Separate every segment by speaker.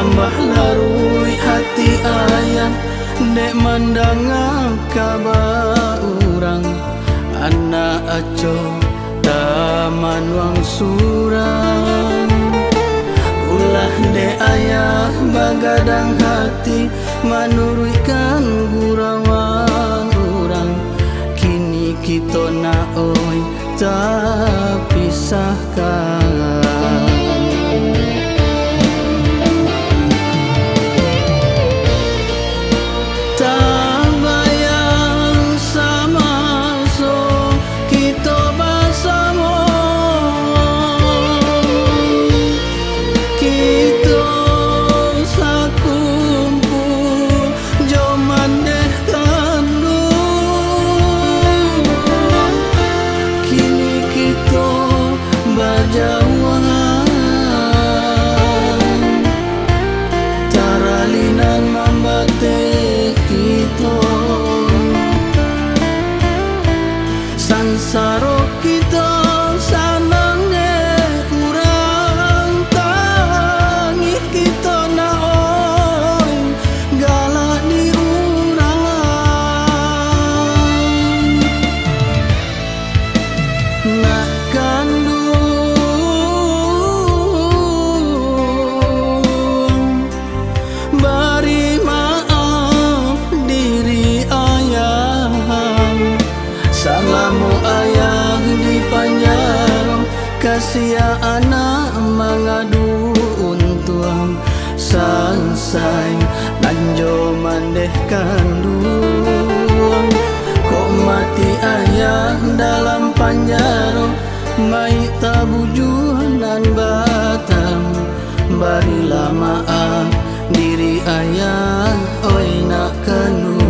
Speaker 1: tambah larui hati ayah dek mandang kabar urang anak aco taman wang surang. Ulah dek ayah bagadang hati manuruykan gurawan urang. Kini kita naoi tak pisahkan. Sansaro kita sanangnya kurang tangi kita naoi galak di urang. Nak kandung bari maaf diri ayah. Salamu ayah di panjaro kasih anak mengadu untuang sansai lanjo mandeh kandung. Kok mati ayah dalam panjaro mai tabujunan batam. Barilah maaf diri ayah oi nak kanu.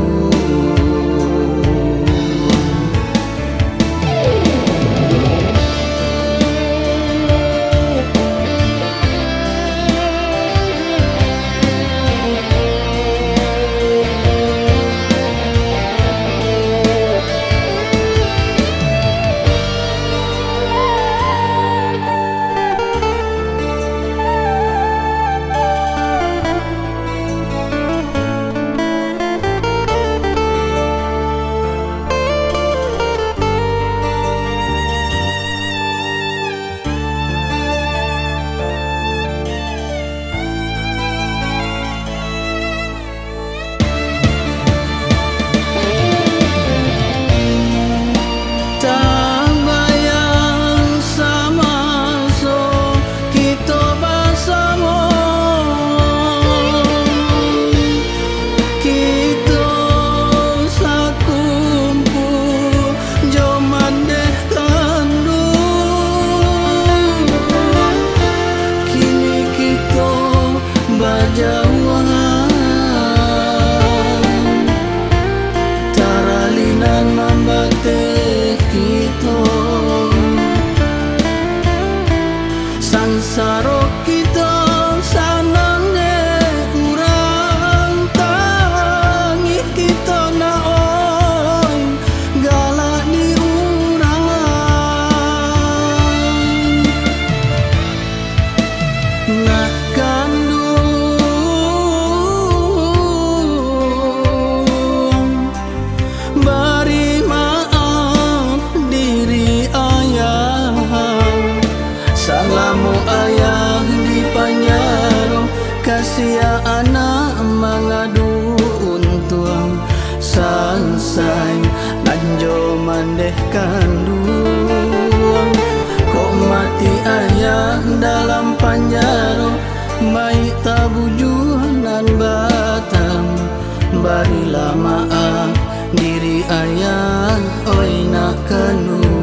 Speaker 1: Sansaro kita sanangnya kurang tangi kita naoi galak di urang. Nak kandung bari maaf diri ayah. Salamu ayah di panjaro kasih anak mengadu untuang sansai lanjo mandeh kandung. Kok mati ayah dalam panjaro mai tabujunan batam. Barilah maaf diri ayah oi nak kanu.